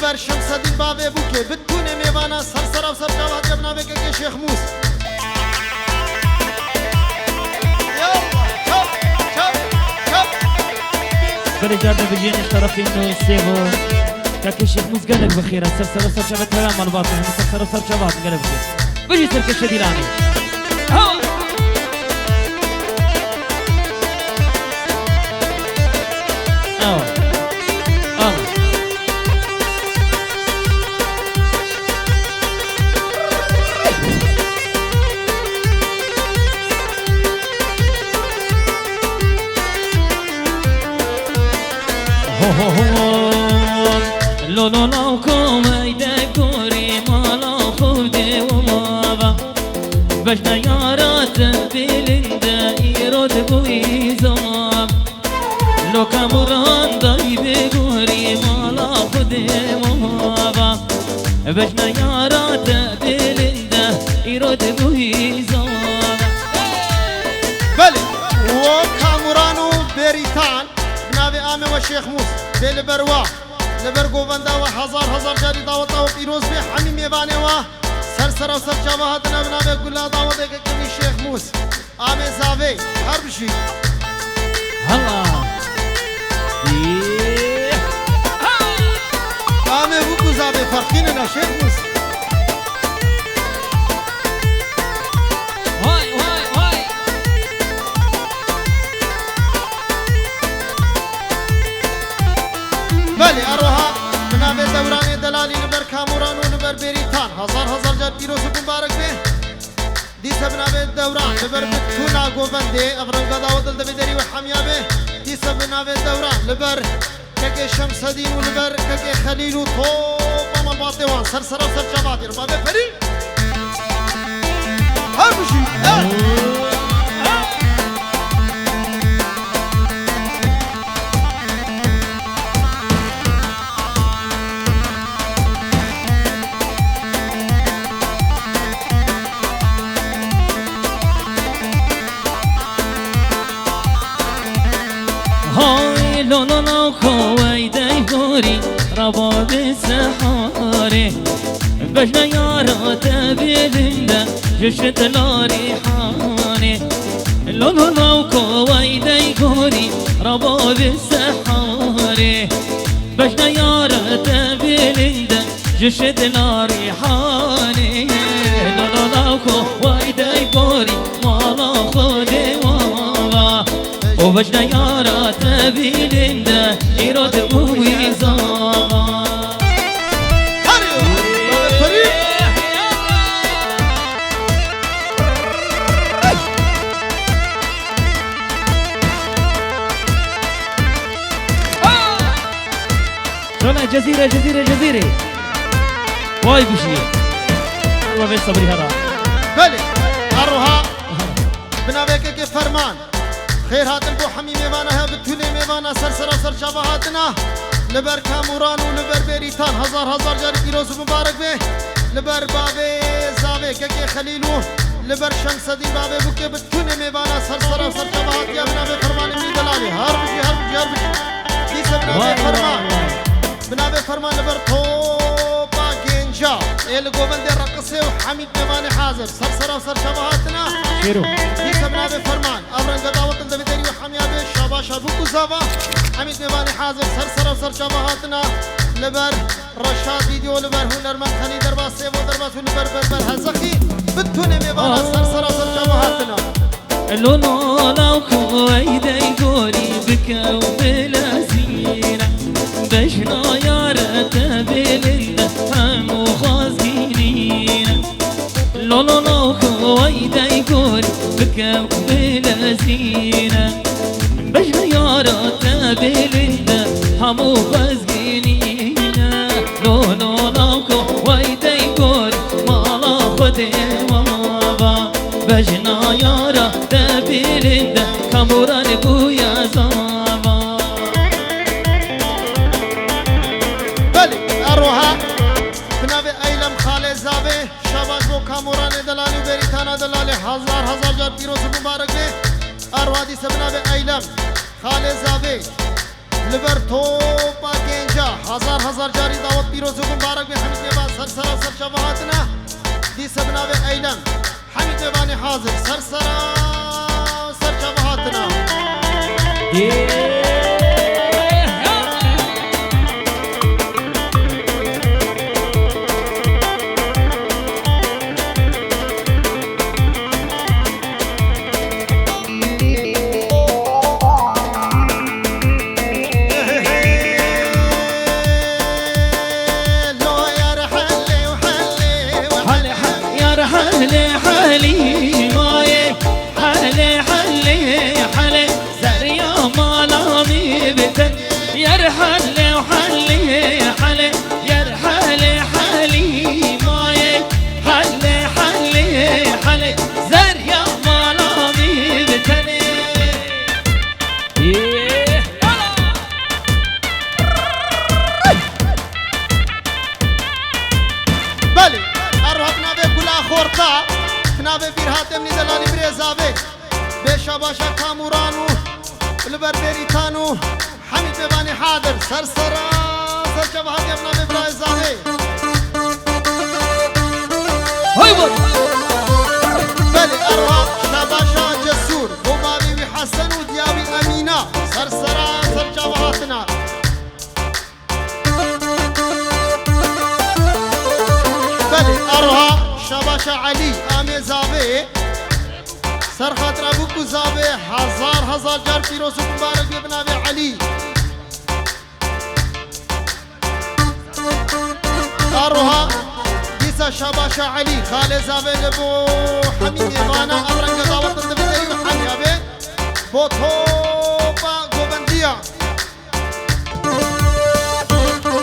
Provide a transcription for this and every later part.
لبر شمس الدین بابه بوکه بتونه میوانا سر و سر جواد جبنا بگه که شیخ موس بله جارده بجینش طرف اینو سیبو که شیخ موس گلک بخیره سر و سر جواد تمام من باطه همه سر و سر جواد گلک بخیر بجی سرکش دیلانی لو لو لو کومیده کوری مالا خودی و ماوا بجنا یارات دلنده ایراد بوی زمان لو کاموران دای بگوری مالا خودی و ماوا بجنا یارات دلنده ایراد بوی زمان بله و کامورانو بریتان بنابه آمه و شیخ موس بله بروا لبر گوونده و هزار جاری دعوت و پیروز به همین میوانه و سر و سر جواهات نبنامه گلا دعوت که کمی شیخ موس آمه زاوی هر بشی هلا آمه بکو زاوی فرقینه نه شیخ موس بله اروها بنابه دوران دلالی لبر کاموران و لبر بریتان هزار جار پیروز و مبارک به دیسه بنابه دوران لبر بتونا گوونده افرنگا داود دل بدری و حمیابه دیسه بنابه دوران لبر کک شمس الدین و لبر کک خلیل و توب مال باطوان سر و سر جوادی رو بابه فری هر بشی هاي لو لو لو خويدي غوري رباب السحاري بجنا يارات بلندا جشت لاري حاني لو لو لو خويدي غوري رباب السحاري بجنا يارات بلندا جشت لاري حاني لو لو لو خويدي غوري مالا خودي ماما وبجنا يارات بلندا إيراد ويزاما شلون جزيرة واي بشي الله بيت صبري هذا بله اروها بنابه که فرمان خیر هاتن بو حمی میوانه بتونه میوانه سر جواهاتنا لبر کاموران و لبر بریتان هزار جاری پیروز مبارک به لبر بابه زاوه که خلیلو لبر شمس الدین بابه بو که بتونه میوانه سر جواهات یا بنابه فرمان می دلالی هر بشی دیسه بنابه فرمان لبر توبا گنجا ایل گوبنده رقصه و حمید میوانه حاضر سر جواهاتنا شیرو دیسه بنابه فرمان افرنگ دعوت دل و حمیابه شاباشا بوکو زاوا حمید میوانی حاضر سر جواهاتنا لبر رشاد ویدیو لبر هنرمند خلی درباس سیبو درباس و لبر بربر هزخی بتونه میوانا سر جواهاتنا لونو لو خويدي غوري بكا وبلا زينة بجنا يارات بلندا هم خازقينينا لونو لو خويدي غوري بكا وبلا زينة بجنا يارات بلندا هم خازقينينا لونو لو خويدي غوري مالا خدي ماما بجنا يارا تبيلندا كاموران بويا زاما بله اروها بنابه ایلم خاله زاوه شباز بو کاموران دلالی بریتانا دلالی هزار جار پیروز مبارک به اروها دیسه بنابه ایلم خاله زاوه لبر توبا گنجا هزار جاری دعوت پیروز و مبارک به حمید میوان سرسرا سر شبهاتنا دی سبناوه ایلم حمید میوانی حاضر سرسرا سر شبهاتنا حلي ماي حلي حلي زريا مالامي بتن يرحلي وحلي حلي يرحلي حلي ماي حلي زريا مالامي بتن بله اروحنا به کلا خورتا نابه بیر هاتم نیدلالی بریزاوه بیشا باشا کامورانو لبر بریتانو حمید میوانی حاضر سرسرا سرچه هاتم نابه برایزاوه بله ارها شاباشا جسور بوماوی وی حسن و دیاوی امینا سرسرا سرچه هاتنا بله ارها شاباشا علی آمی زاوه سر خاطر ابو زاوه هزار جار پیروز و مبارک ببناوه علی اروها دیسا شاباشا علی خال زاوه لبو حمید ایوانا امرنگ دعوت الدبدهی و حمیابه بو توبا گوبندیا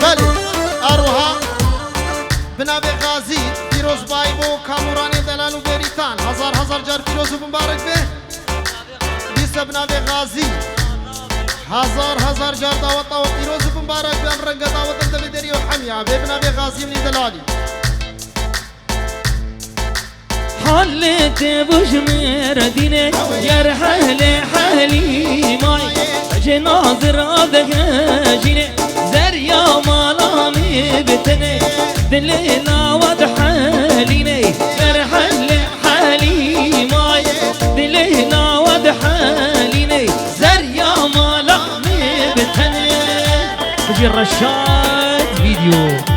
بله اروها بناوه غازی پیروز بایبو کامورانی دلال و بریتان هزار جار پیروز و مبارک به دیسه بناوه غازی هزار جار دعوت و پیروز و مبارک به امرنگ دعوت الدبدری و حمیا به بناوه غازی منی دلالی حلت بجمير ديني يرحلي حالي ماي جناظر أذهجيني زريا مالامي بتني دليلا وضحاليني يرحلي حالي ماي دليلا وضحاليني زريا مالامي بتني بجي الرشاد فيديو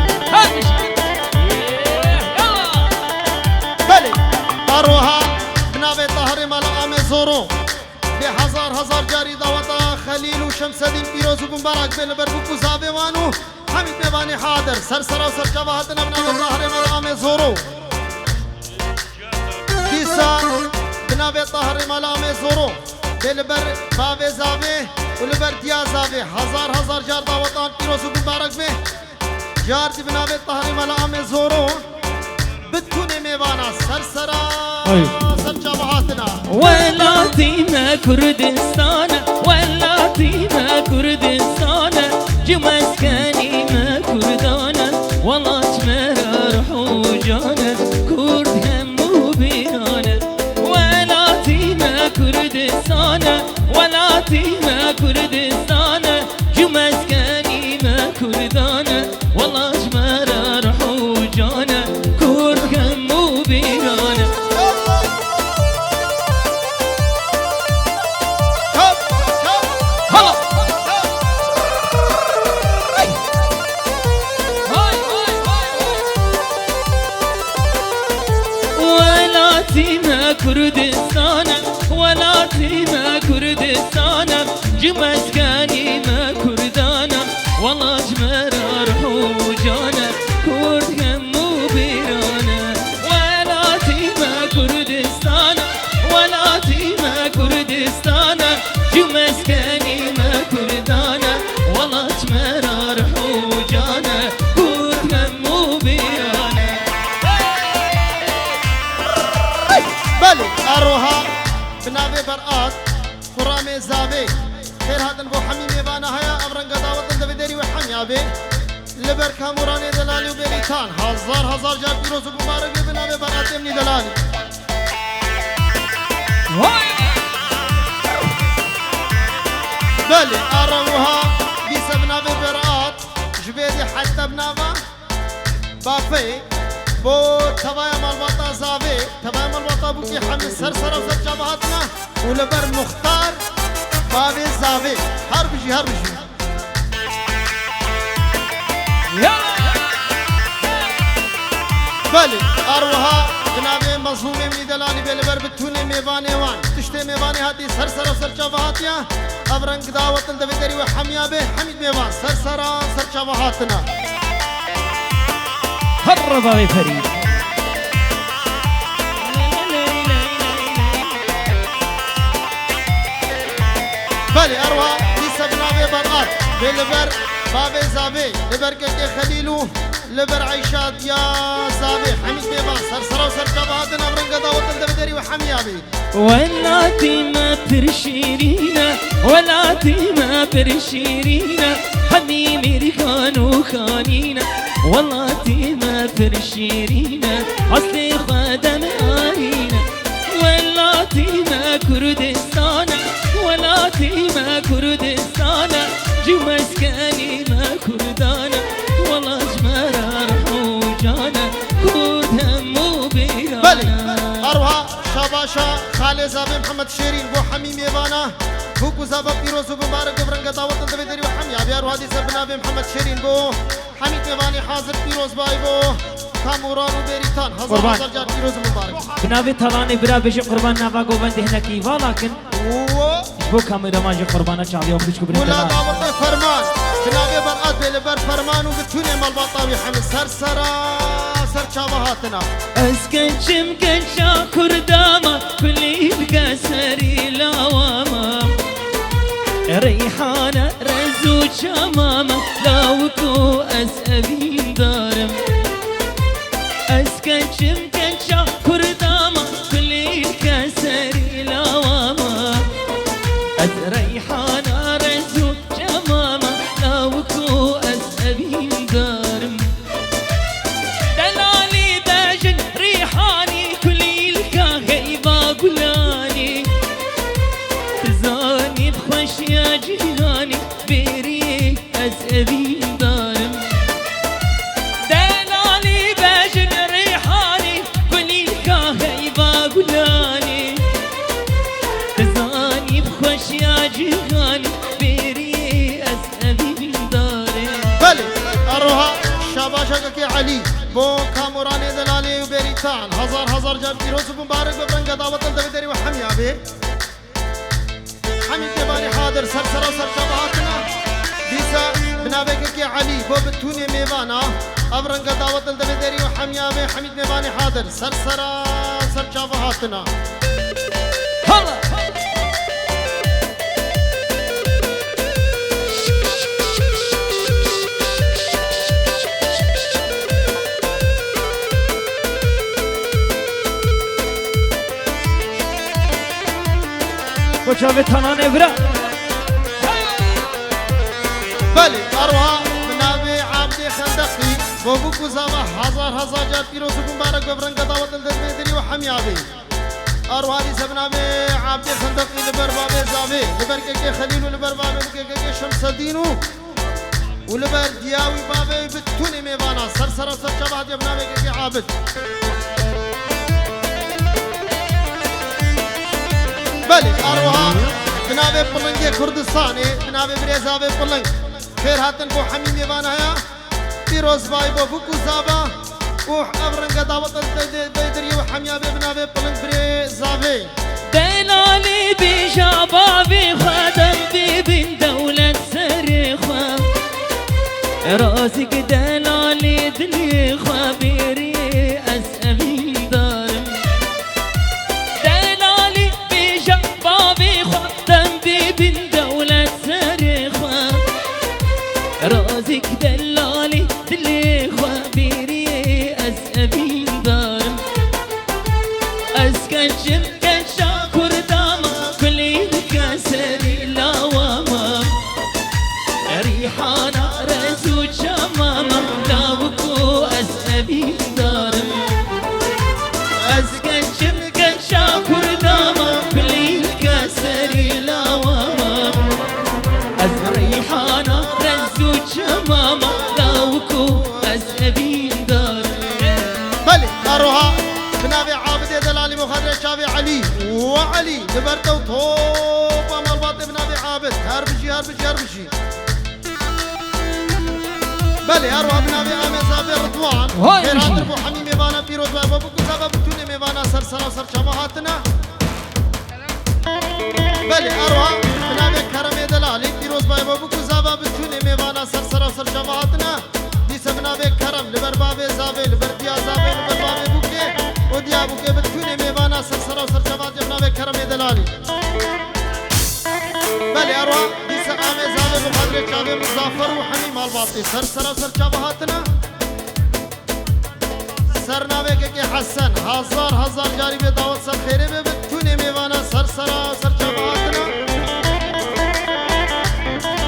اروها بناوه طهر مال آم زورو به هزار جاری دعوتا خلیل و شمس دین پیروز و مبارک به لبر بکو زاوه وانو حمید میوانی حاضر سرسرا و سرچواهتنا بناوه طهر مال آم زورو دیسا بناوه طهر مال آم زورو به لبر باوه زاوه و لبر دیا زاوه هزار جار دعوتا پیروز و مبارک به جار دی بناوه طهر مال آم زورو بتكوني ميوانا سرسرا سرچا بهاتنا ولاتينا كردستان ولاتينا كردستان جمسكاني ما كردانا والله تمرر حوجانا كرد همو بيرانا ولاتينا كردستان ولاتينا كردستان جمسكاني ما كردانا والله تمرر حوجانا كردستان ولاتينا كردستان جمسكاني ما كردانا والله جمرار حوجانا كرد همو بيرانا ولاتينا كردستان ولاتينا كردستان جمسكاني ما كردانا والله جمرار حوجانا كرد همو بيرانا بله اروها بناوه برآت قرام زاوه خير هاتن بو حميم يبانا هيا امرنگا دعوت الدبدري و حميابه لبر كاموراني دلالي و بريتان هزار جار پیروز و مبارک بناوه برآت امني دلالي بله اروها بافي بو تبايا مالباطا زافي تبايا مالباطا بوكي حمد سرسرة وسر شبهاتنا ولبر مختار بابي زافي هربجي بلي أروها جنابي مظلومي من دلالي بلبر بتوني ميواني وان تشتي ميواني هاتي سرسرة وسر شبهاتيا أبرنك دعوة الدفدري وحميا به حميد ميوان سرسرة وسر شبهاتنا هر بابي فريد بلي أروها لسه بنابي برقات بلبر بابي زابي لبر كيكي خليلو لبر عيشات يا زابي حميد ميوان سرسرة وسر شبهاتنا أبرنك دعوة الدفدري وحميا به ولاتي ما برشيرينا ولاتي ما برشيرينا حميمي ركانو خانينا ولاتي ما برشيرينا أصلي خدم آرينا ولاتي ما كردستانا ولاتي ما كردستانا جو مسكاني ما كردانا والله جمرا رحوجانا كرد همو بيرانا بلي أروها شاباشا خالي زابي محمد شيرين بو حميم يبانا بوكو زابا بيروز ومبارك وبرنقة دعوة الدفدري وحميا بيارو هادي زبنابي محمد شيرين بو حميد يباني حاضر بيروز باي بو كاموران وبيريتان هزار جار بيروز مبارك بنابي طلاني برا بيجي قربان نافا قوبندي هناكي ولكن بو كاميرا ماجي قربانا شعبي وخدشكو ولا برنقة دعوة فرمان جنابي برقات بيلبر فرمان وبتوني مالباطاوي حمد سرسرة سر شابهاتنا اسكنشم كنشا كرداما كل القسري لواما ريحانة رزو شمامة لاوكو اسأبين دارم اسكنشم كنشا كرداما كل القسري لواما ريحانة رزو شمامة لاوكو اسأبين دارم دلالي باجن ريحاني كل الكاغيبا قلاني تزاني بخش يا جهاني بيري أسأبين دارم دلالي باجن ريحاني كل الكاغيبا قلاني تزاني بخش يا جهاني بيري أسأبين دارم بلي أروها شاباشا كي علي بو كاموراني دلالي وبيريتان هزار جاب بيروز ومبارك وبرنقة دعوة الدفدري وحميا به حميد يباني حاضر سرسرة وسر شبهاتنا ديسا بنابك كي علي بو بتوني ميوانا أبرنقة دعوة الدفدري وحميا به حميد يباني حاضر سرسرة سر شبهاتنا هلا وشافي طلاني برا بلي أروها بنابي عبدي خندقي بوبوكو زاما هزار جار بيروز ومبارك وبرنقة دعوة الدفدري وحميا به أروها دي سبنابي عبدي خندقي لبر بابي زافي لبر كيكي خليل ولبر بابي كيكي شمس الدينو ولبر دياوي بابي بتوني ميوانا سرسرة سر شبهات يبنابي كيكي عابد بلي أروها بنابي بلنجي كردستاني بنابي بريزابي بلنج خير هاتن بو حميم يبانا يا بيروز باي بو بوكو زابا بو أبرنقة دعوة الديدري وحميابي بنابي بلنج بريزابي دلالي بشبابي خدم بين دولة سريخة راسك دلالي دليخة بيري أسأبين دارم دلالي بشبابي خدم بين دولة سريخة راسك دلالي دليخة بيري أسأبين دارم اسكنشم كنشا كردا لبرده وطوب مالباط ابن ابي عابد هربجي هربجي هربجي بله اروح ابن ابي عامر زابي رضوان هاي خير بشي. هاتر بو حمي ميوانا بيروز بابا بكو زابا بتوني ميوانا سرسرا وسر شبهاتنا بله اروح ابن ابي كرم دلالي بيروز بابا بكو زابا بتوني ميوانا سرسرا وسر شبهاتنا ديس ابن ابي كرم لبر بابي زابي لبر ديا زابي لبر بابي بوكي وديا بوكي بتوني ميوانا سرسرا وسر شبهات ابن ابي كرم دلالي بله اروح ديس امي زابي بقدر شابي مظافر وحمي مالباطي سرسرا وسر شبهاتنا سرنامه که حسن هزار جاری به دعوت سر خیره به بتونه میوانه سر چباتنا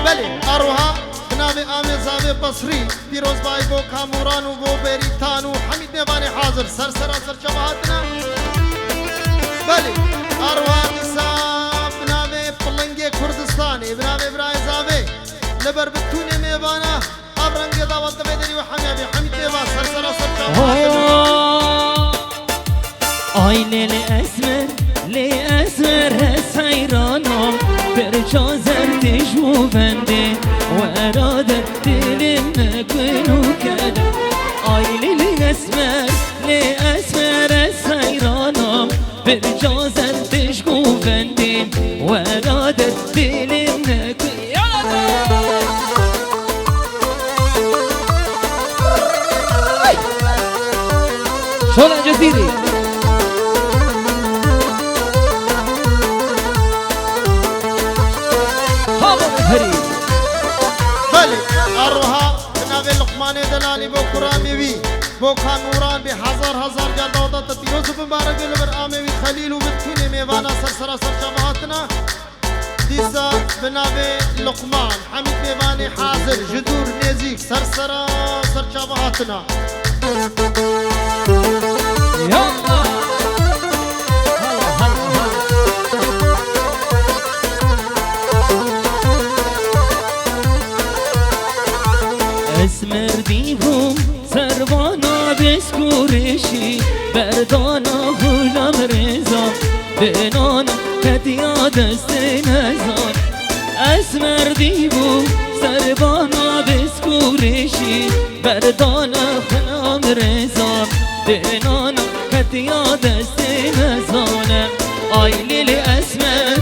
بله اروها جناب آمه زاوی بصری پیروز بای بو کاموران و بو بریتان و حمید میوانه حاضر سر چباتنا بله اروها نصاب بنامه پلنگ کردستانی بنامه برای زاوی لبر بتونه میوانه ابرنگ دعوت بدری و حمید میوانه سر چباتنا آینه لأسمر هس حیرانم برجا زردش و بنده و ارادت دلم نکنو کده آینه لأسمر هس حیرانم برجا زردش و بنده و ارادت دلم نکنو شلون جزيري بله اروها بنابه لقمان دلانی بو کرامي وی بو کانوران به هزار جلدودا تیروز مبارک لبر آمي وی خلیل و بتونه میوانا سر شبهاتنا دیسا بنابه لقمان حمید میوانی حاضر جدور نزیک سر شبهاتنا اسمر دیوم سروانا بسکورشی بردانا غلام رضا بنانا کدیا دست نزار اسمر دیوم سروانا بسکورشی بردانا غلام رضا بنانا کدیا دست نزانه آی لیلی اسمر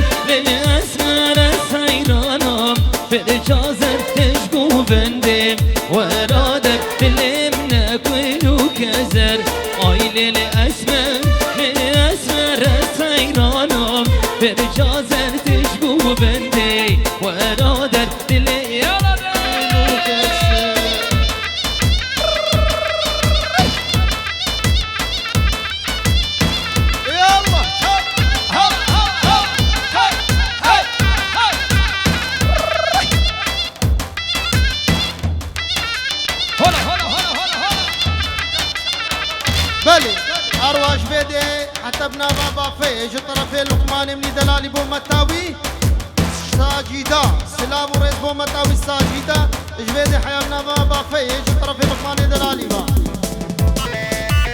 از حیرانم برجازر تشگو بنده و ارادت دلم نکنو کزر آی لیلی اسمر از حیرانم برجازر تشگو بنده و ارادت دلم بله ارواش بده حتى ابن بابا فيج طرفي لقمان من دلالي بو متاوي ساجيدا سلام وريد بو متاوي ساجيدا اجبدي حيا ابن بابا فيج طرفي لقمان دلالي با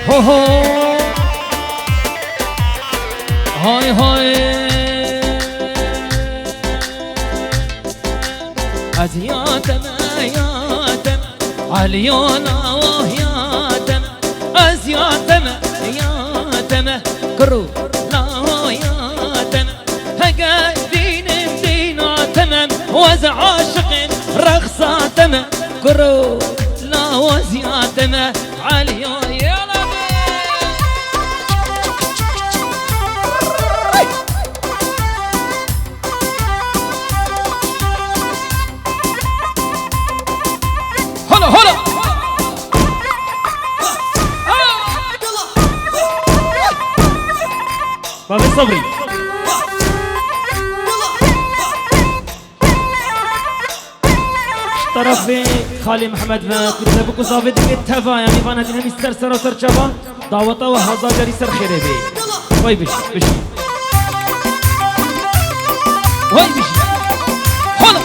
هو هاي أزياتم عليونا وهياتم أزياتم كرو لا وهياتم هقا ديناتم وز عاشق رخصاتم كرو لا وزياتم عليونا هلا بابي صبري طرفي خالي محمد وكتب كوزافي ديك التفا يعني فانا دي همي سر وسر شبا دعوته وهذا جري سر خيري بي واي بشي واي بشي هلا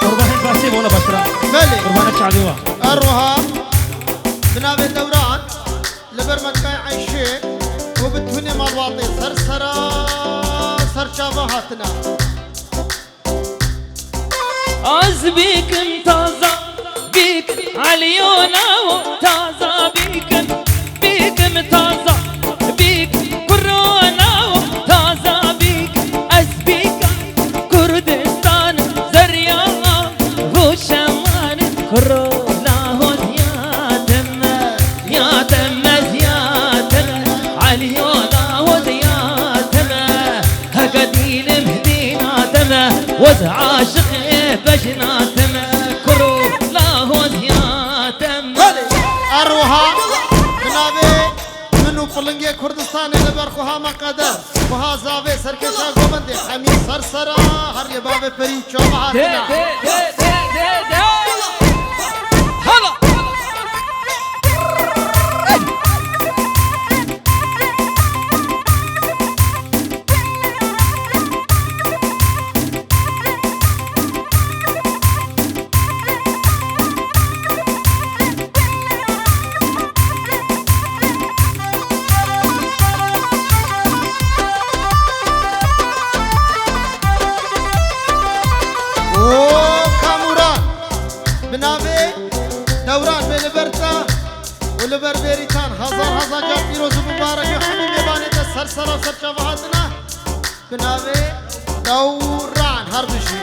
قربان باسي ولا بشرا بله قربانك شعبي أروها بنابي دوران لبرمكاي عيشي وبتوني مالواطي سرسرا سرشابهاتنا عز بيكم تازا بيكم عليونا وتازا بيكم تازا بيكم كورونا وتازا بيكم أزبيك كردستان زريا وشمان كورونا وزياتم ياتم زياتم عليونا وزياتم هقدين مهديناتم وزعاشق بجناتم كورونا وزياتم أروها بنابي منو فلنجي كردستان لبرخوها مقدر وها زاوي سركشا قومندي حمي سرسرا هر يبابي بري شابهاتنا هلا كاموران بنابي دوران بلبرتا ولبر بيريتان هزار جاب بيروز مبارك يحمي ميباني سرسرا وسرشابهاتنا بنابي دوران هربشي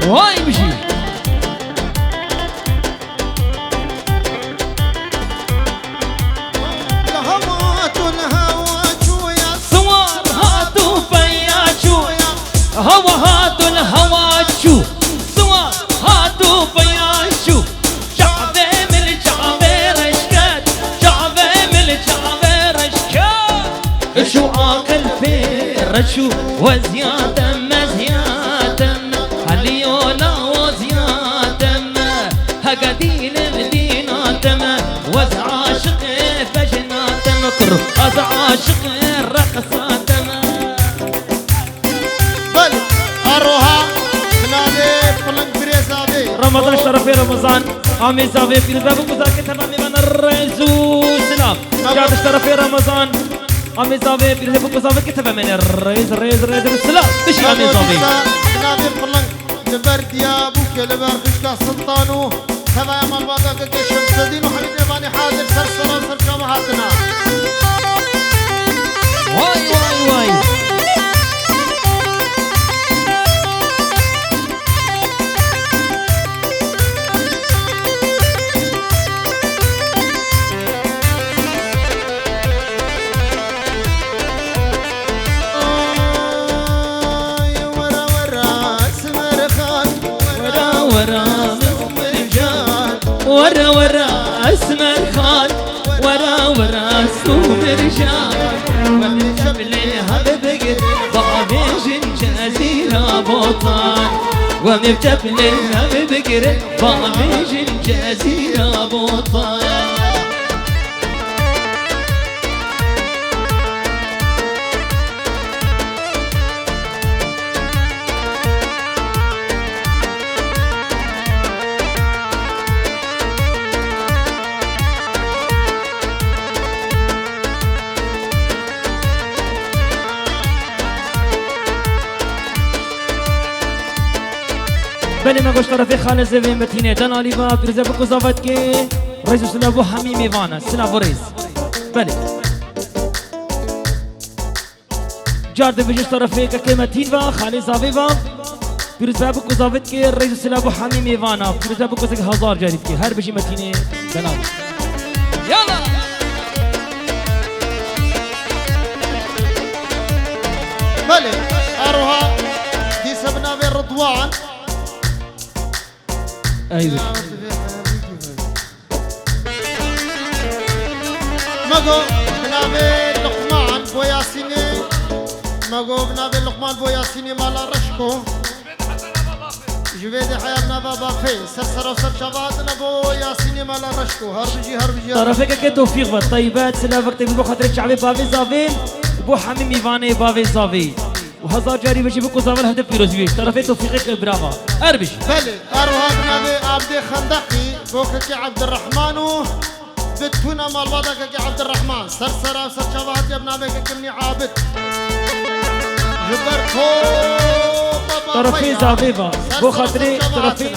واي بشي لهوات الهوات يا صور هاتوا فياشو هوا هاتوا الهواشو صور هاتوا فياشو شعبي من الشعبي رشكات شعبي من الشعبي رشكات شو عاقل في رشو وزيادة مزيادة عليونا وزيادة هقدين مديناتم وزعاشق فجناتم كر أزعاشق رقصاتم بل أروها بنابي فلنك بريزابي رمضان شرفي رمضان عامي زاوية في الباب وكذاك تمام من الرئيس سلام جاد شرفي رمضان عامي زاوية في الباب وكذاك تمام من الرئيس سلام بشي عامي زاوية بنابي فلنك لبر ديابوك لبر خشكا سلطانو هذا يا مالباطا كشم سدين وحبيب يباني حاضر سرسرا وسرشابهاتنا واي واي واي ورا ورا اسمر خان ورا ورا مرجان ورا ورا اسمر خان ورا ورا سومر شان ومجبلها ببقر بابيج جزيرة بوطان ومجبلها ببقر بابيج جزيرة بوطان بني ما قوش طرفي خالد زبين متينة دانا ليبا برزا بكو زافت كي رئيس سلابو حميم إيفانا سلابو رئيس بني جارد بجوش طرفي كي متين خالد زافيبا برزا بكو زافت كي رئيس سلابو حميم إيفانا برزا بكو زك هزار جارد كي هر بجي متينة دانا يلا بلي أروها دي سبنا بالرضوان أيوة مگو بنابه لقمان بو یاسینی مگو بنابه لقمان بو یاسینی مالا رشکو جوید حیات نبا بافی سر و سر شبات نبو یاسینی مالا رشکو هر بجی طرفك كي توفيق بالطيبات سلا وقت بو خاطر الشعبي بافي زافي بو حميم إيفاني بافي زافي وهزار جاري بجي بكو زاول هدف فيروز بيش طرفي توفيقك برافا اربش بله اروها بنابي عبد خندقي بوكك عبد الرحمن بتونا مال وضعك عبد الرحمن سرسرة وسر شبهات يا بنابي كمني عابد جبرتو طرفي زافيفا بو خاطري طرفي